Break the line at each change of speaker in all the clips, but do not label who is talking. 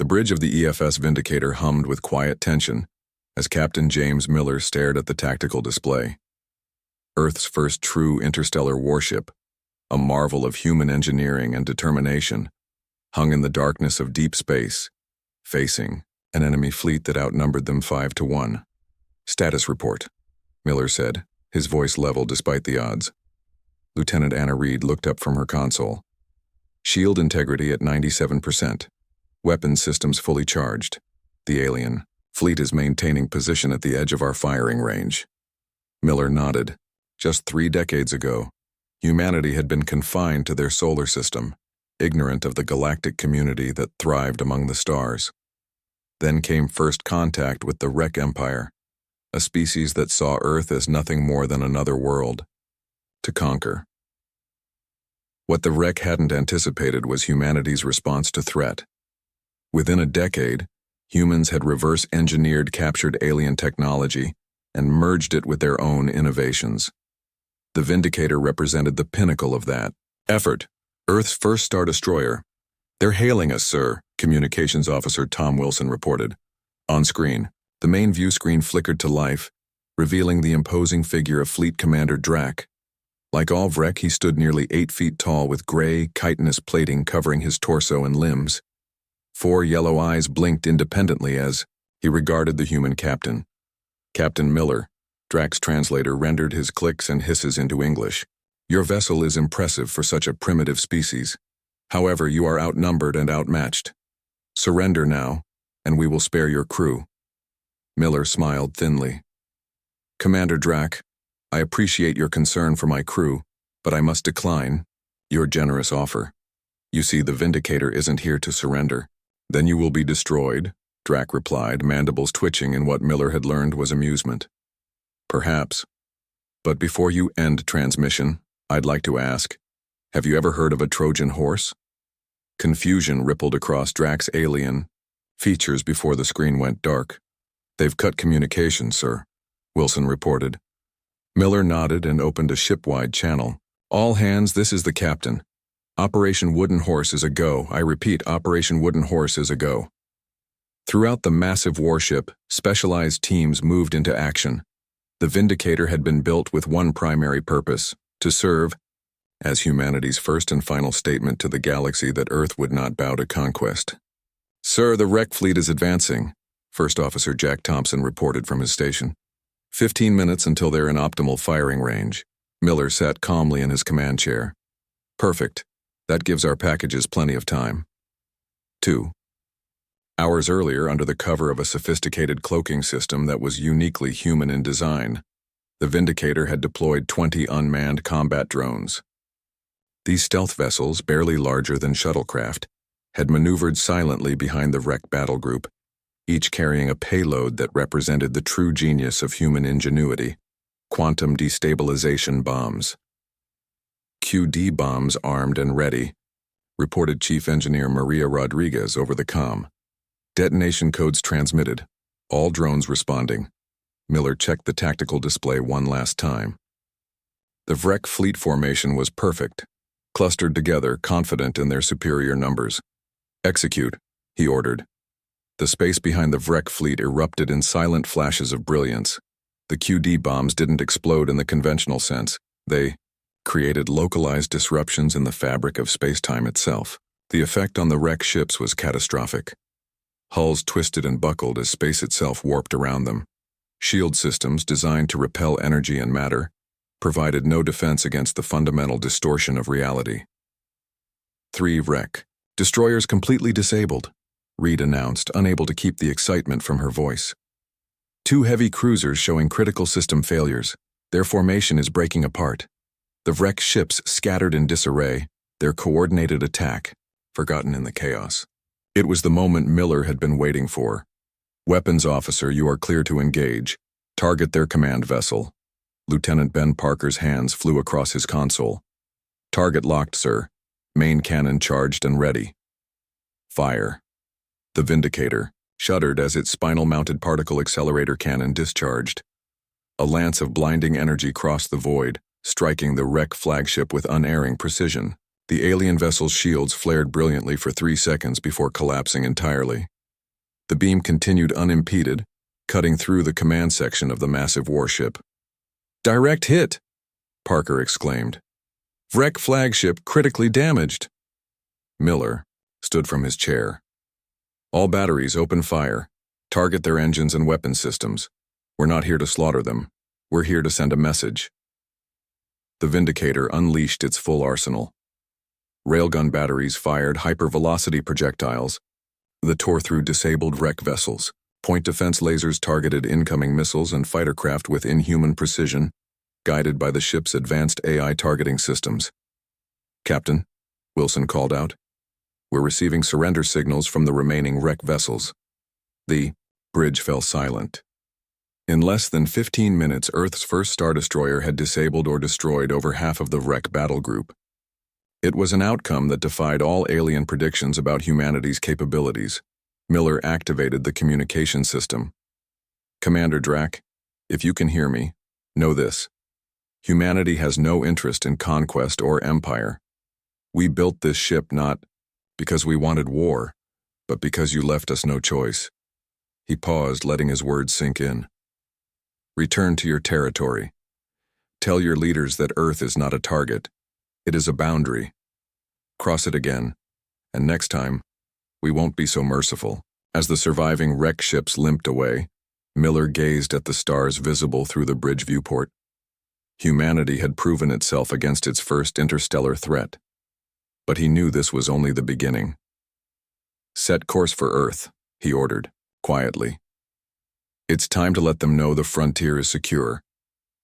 bridge of the EFS Vindicator hummed with quiet tension as Captain James Miller stared at the tactical display. Earth's first true interstellar warship, a marvel of human engineering and determination, hung in the darkness of deep space, facing an enemy fleet that outnumbered them 5-1. "Status report," Miller said, his voice level despite the odds. Lieutenant Anna Reed looked up from her console. "Shield integrity at 97%. Weapons systems fully charged. The alien fleet is maintaining position at the edge of our firing range." Miller nodded. Just 3 decades ago, humanity had been confined to their solar system, ignorant of the galactic community that thrived among the stars. Then came first contact with the Wreck Empire, a species that saw Earth as nothing more than another world to conquer. What the Wreck hadn't anticipated was humanity's response to threat. Within a decade, humans had reverse-engineered captured alien technology and merged it with their own innovations. The Vindicator represented the pinnacle of that effort. Earth's first Stardestroyer. "They're hailing us, sir," Communications Officer Tom Wilson reported. On screen, the main view screen flickered to life, revealing the imposing figure of Fleet Commander Drac. Like all Vrek, he stood nearly 8 feet tall with gray, chitinous plating covering his torso and limbs. 4 yellow eyes blinked independently as he regarded the human captain. Captain Miller, Drac's translator, rendered his clicks and hisses into English. "Your vessel is impressive for such a primitive species. However, you are outnumbered and outmatched. Surrender now, and we will spare your crew." Miller smiled thinly. "Commander Drac, I appreciate your concern for my crew, but I must decline your generous offer. You see, the Vindicator isn't here to surrender." "Then you will be destroyed," Drac replied, mandibles twitching in what Miller had learned was amusement. "Perhaps. But before you end transmission, I'd like to ask, have you ever heard of a Trojan horse?" Confusion rippled across Drac's alien features before the screen went dark. "They've cut communication, sir," Wilson reported. Miller nodded and opened a ship-wide channel. "All hands, this is the captain. Operation Wooden Horse is a go. I repeat, Operation Wooden Horse is a go." Throughout the massive warship, specialized teams moved into action. The Vindicator had been built with one primary purpose: to serve as humanity's first and final statement to the galaxy that Earth would not bow to conquest. "Sir, the wreck fleet is advancing," First Officer Jack Thompson reported from his station. 15 minutes until they're in optimal firing range." Miller sat calmly in his command chair. "Perfect. That gives our packages plenty of time." 2 hours earlier, under the cover of a sophisticated cloaking system that was uniquely human in design, the Vindicator had deployed 20 unmanned combat drones. These stealth vessels, barely larger than shuttlecraft, had maneuvered silently behind the wreck battle group, each carrying a payload that represented the true genius of human ingenuity: quantum destabilization bombs. "QD bombs armed and ready," reported Chief Engineer Maria Rodriguez over the comm. "Detonation codes transmitted. All drones responding." Miller checked the tactical display one last time. The Vrek fleet formation was perfect, clustered together, confident in their superior numbers. "Execute," he ordered. The space behind the Vrek fleet erupted in silent flashes of brilliance. The QD bombs didn't explode in the conventional sense. They created localized disruptions in the fabric of space-time itself. The effect on the wreck ships was catastrophic. Hulls twisted and buckled as space itself warped around them. Shield systems designed to repel energy and matter provided no defense against the fundamental distortion of reality. 3 wreck. "Destroyers completely disabled," Reed announced, unable to keep the excitement from her voice. 2 heavy cruisers showing critical system failures. Their formation is breaking apart. The wreck ships scattered in disarray, their coordinated attack forgotten in the chaos. It was the moment Miller had been waiting for. "Weapons officer, you are clear to engage. Target their command vessel." Lieutenant Ben Parker's hands flew across his console. "Target locked, sir. Main cannon charged and ready." "Fire." The Vindicator shuddered as its spinal-mounted particle accelerator cannon discharged. A lance of blinding energy crossed the void, striking the wreck flagship with unerring precision. The alien vessel's shields flared brilliantly for 3 seconds before collapsing entirely. The beam continued unimpeded, cutting through the command section of the massive warship. "Direct hit!" Parker exclaimed. "Wreck flagship critically damaged." Miller stood from his chair. "All batteries open fire. Target their engines and weapon systems. We're not here to slaughter them. We're here to send a message." The Vindicator unleashed its full arsenal. Railgun batteries fired hypervelocity projectiles that tore through disabled wreck vessels. Point defense lasers targeted incoming missiles and fighter craft with inhuman precision, guided by the ship's advanced AI targeting systems. "Captain," Wilson called out, "we're receiving surrender signals from the remaining wreck vessels." The bridge fell silent. In less than 15 minutes, Earth's first Stardestroyer had disabled or destroyed over half of the wreck battle group. It was an outcome that defied all alien predictions about humanity's capabilities. Miller activated the communication system. "Commander Drack, if you can hear me, know this. Humanity has no interest in conquest or empire. We built this ship not because we wanted war, but because you left us no choice." He paused, letting his words sink in. "Return to your territory. Tell your leaders that Earth is not a target. It is a boundary. Cross it again, and next time, we won't be so merciful." As the surviving wreck ships limped away, Miller gazed at the stars visible through the bridge viewport. Humanity had proven itself against its first interstellar threat. But he knew this was only the beginning. "Set course for Earth," he ordered, quietly. "It's time to let them know the frontier is secure."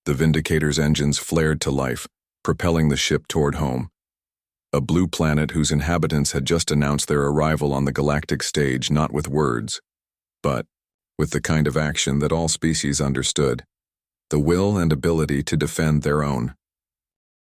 The Vindicator's engines flared to life, propelling the ship toward home. A blue planet whose inhabitants had just announced their arrival on the galactic stage, not with words, but with the kind of action that all species understood: the will and ability to defend their own.